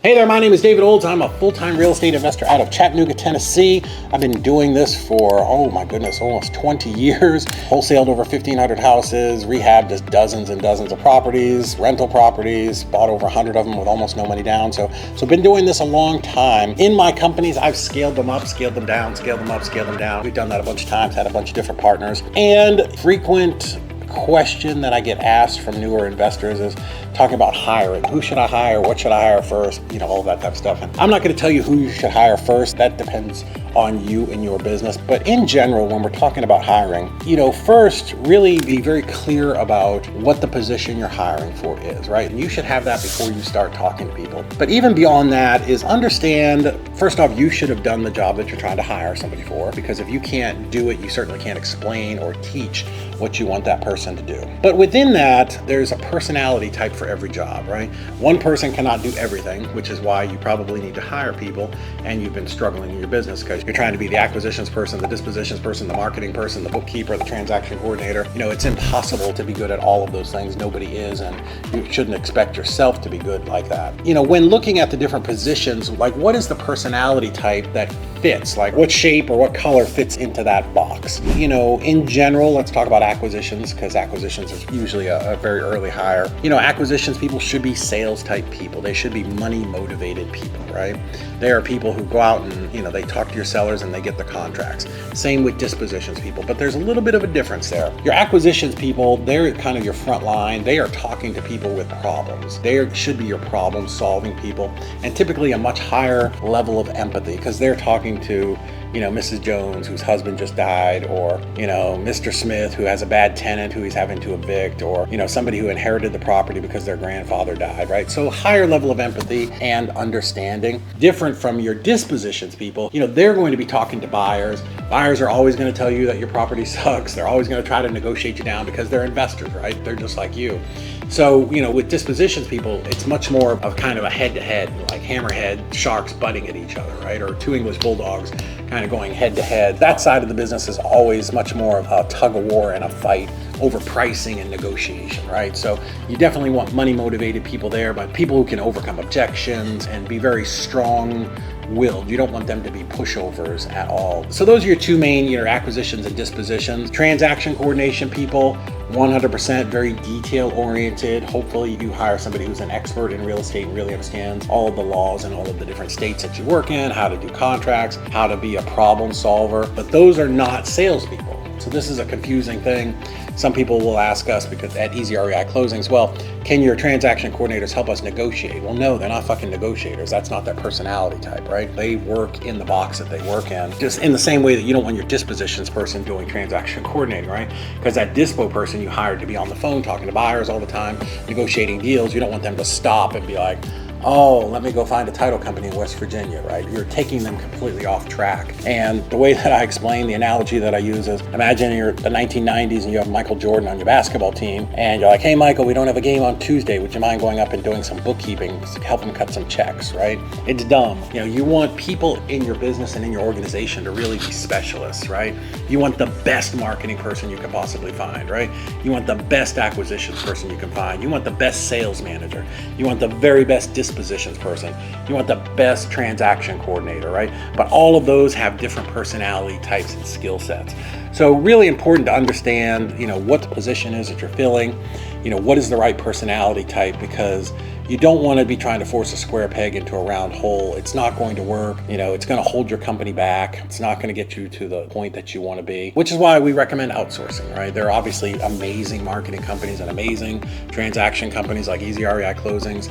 Hey there, my name is David Olds. I'm a full-time real estate investor out of Chattanooga, Tennessee. I've been doing this for, oh my goodness, almost 20 years. Wholesaled over 1,500 houses, rehabbed just dozens and dozens of properties, rental properties, bought over 100 of them with almost no money down. So been doing this a long time. In my companies, I've scaled them up, scaled them down, scaled them up, scaled them down. We've done that a bunch of times, had a bunch of different partners. And frequent question that I get asked from newer investors is talking about hiring. Who should I hire? What should I hire first? You know, all that type of stuff. And I'm not going to tell you who you should hire first. That depends on you and your business. But in general, when we're talking about hiring, first, really be very clear about what the position you're hiring for is, right? And you should have that before you start talking to people. But even beyond that is understand, first off, you should have done the job that you're trying to hire somebody for, because if you can't do it, you certainly can't explain or teach what you want that person to do. But within that, there's a personality type for every job, right? One person cannot do everything, which is why you probably need to hire people and you've been struggling in your business because you're trying to be the acquisitions person, the dispositions person, the marketing person, the bookkeeper, the transaction coordinator. It's impossible to be good at all of those things. Nobody is, and you shouldn't expect yourself to be good like that. When looking at the different positions, like what is the personality type that fits? Like what shape or what color fits into that box? In general, let's talk about acquisitions, because acquisitions is usually a very early hire. Acquisitions people should be sales type people. They should be money motivated people, right? They are people who go out and, they talk to your sellers and they get the contracts. Same with dispositions people, but there's a little bit of a difference there. Your acquisitions people, they're kind of your front line. They are talking to people with problems. They should be your problem solving people, and typically a much higher level of empathy because they're talking to Mrs. Jones, whose husband just died, or, Mr. Smith, who has a bad tenant who he's having to evict, or, somebody who inherited the property because their grandfather died, right? So higher level of empathy and understanding. Different from your dispositions people, they're going to be talking to buyers. Buyers are always going to tell you that your property sucks. They're always going to try to negotiate you down because they're investors, right? They're just like you. So, with dispositions people, it's much more of kind of a head-to-head, like hammerhead sharks butting at each other, right? Or two English bulldogs kind of going head-to-head. That side of the business is always much more of a tug-of-war and a fight over pricing and negotiation, right? So you definitely want money-motivated people there, but people who can overcome objections and be very strong-willed. You don't want them to be pushovers at all. So those are your two main, acquisitions and dispositions. Transaction coordination people, 100% very detail oriented. Hopefully you hire somebody who's an expert in real estate and really understands all of the laws and all of the different states that you work in, how to do contracts, how to be a problem solver. But those are not salespeople. So this is a confusing thing. Some people will ask us, because at Easy REI Closings, well, can your transaction coordinators help us negotiate? Well, no, they're not fucking negotiators. That's not their personality type, right? They work in the box that they work in. Just in the same way that you don't want your dispositions person doing transaction coordinating, right? Because that dispo person you hired to be on the phone talking to buyers all the time, negotiating deals, you don't want them to stop and be like, oh, let me go find a title company in West Virginia, right? You're taking them completely off track. And the way that I explain, the analogy that I use is, imagine you're the 1990s and you have Michael Jordan on your basketball team, and you're like, hey, Michael, we don't have a game on Tuesday. Would you mind going up and doing some bookkeeping to help him cut some checks, right? It's dumb. You want people in your business and in your organization to really be specialists, right? You want the best marketing person you can possibly find, right? You want the best acquisitions person you can find. You want the best sales manager. You want the very best dispositions person. You want the best transaction coordinator, right? But all of those have different personality types and skill sets. So really important to understand, what the position is that you're filling, what is the right personality type, because you don't want to be trying to force a square peg into a round hole. It's not going to work. It's going to hold your company back. It's not going to get you to the point that you want to be, which is why we recommend outsourcing, right? There are obviously amazing marketing companies and amazing transaction companies like Easy REI Closings,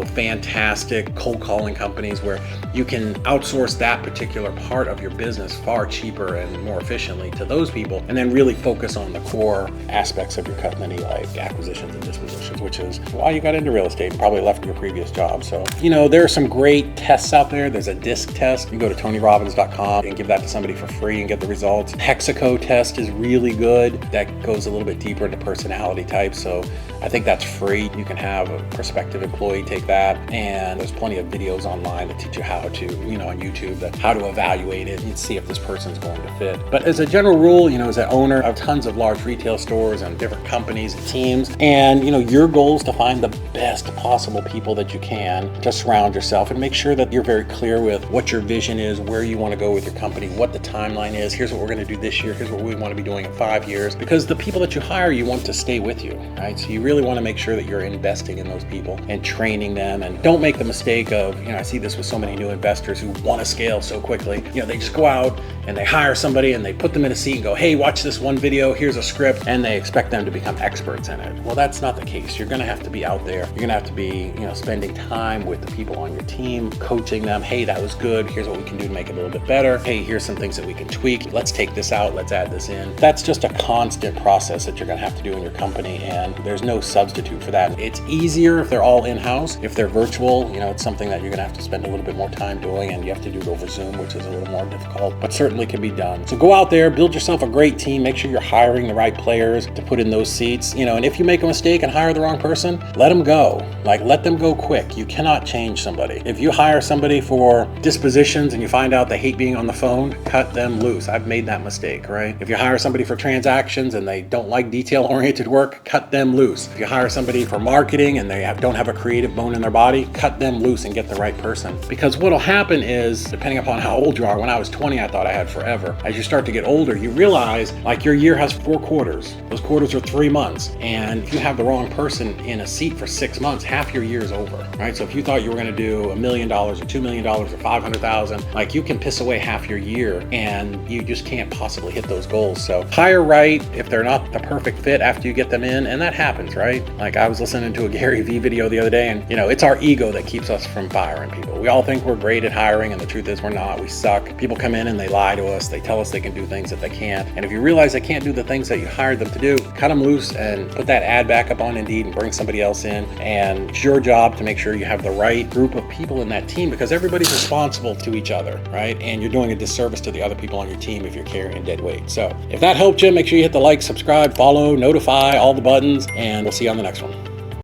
fantastic cold calling companies where you can outsource that particular part of your business far cheaper and more efficiently to those people, and then really focus on the core aspects of your company like acquisitions and dispositions, which is why you got into real estate and probably left your previous job. So, there are some great tests out there. There's a DISC test. You can go to TonyRobbins.com and give that to somebody for free and get the results. Hexaco test is really good. That goes a little bit deeper into personality types. So I think that's free. You can have a prospective employee take that, and there's plenty of videos online that teach you how to, on YouTube, how to evaluate it and see if this person's going to fit. But as a general rule, as an owner of tons of large retail stores and different companies and teams, And your goal is to find the best possible people that you can to surround yourself, and make sure that you're very clear with what your vision is, where you want to go with your company, what the timeline is. Here's what we're going to do this year. Here's what we want to be doing in 5 years, because the people that you hire, you want to stay with you, right? So you really want to make sure that you're investing in those people and training them. And don't make the mistake of, I see this with so many new investors who want to scale so quickly. They just go out and they hire somebody and they put them in a seat and go, hey, watch this one video, here's a script, and they expect them to become experts in it. Well, that's not the case. You're going to have to be out there. You're going to have to be, spending time with the people on your team, coaching them. Hey, that was good. Here's what we can do to make it a little bit better. Hey, here's some things that we can tweak. Let's take this out. Let's add this in. That's just a constant process that you're going to have to do in your company, and there's no substitute for that. It's easier if they're all in-house. If they're virtual, it's something that you're going to have to spend a little bit more time doing, and you have to do it over Zoom, which is a little more difficult, but certainly can be done. So go out there, build yourself a great team. Make sure you're hiring the right players to put in those seats. And if you make a mistake and hire the wrong person, let them go. Let them go quick. You cannot change somebody. If you hire somebody for Dispositions and you find out they hate being on the phone, cut them loose. I've made that mistake, right? If you hire somebody for transactions and they don't like detail-oriented work, cut them loose. If you hire somebody for marketing and they don't have a creative bone in their body, cut them loose and get the right person. Because what'll happen is, depending upon how old you are, when I was 20, I thought I had forever. As you start to get older, you realize your year has 4 quarters. Those quarters are 3 months. And if you have the wrong person in a seat for 6 months, half your year is over, right? So if you thought you were going to do $1 million or $2 million or 500,000, you can piss away half your year and you just can't possibly hit those goals. So hire right if they're not the perfect fit after you get them in, and that happens, right? I was listening to a Gary Vee video the other day, and it's our ego that keeps us from firing people. We all think we're great at hiring, and the truth is we're not. We suck. People come in and they lie to us. They tell us they can do things that they can't. And if you realize they can't do the things that you hired them to do, cut them loose and put that ad back up on Indeed and bring somebody else in. And it's your job to make sure you have the right group of people in that team, because everybody's responsible to each other, right? And you're doing a disservice to the other people on your team if you're carrying dead weight. So if that helped you, make sure you hit the like, subscribe, follow, notify, all the buttons, and we'll see you on the next one.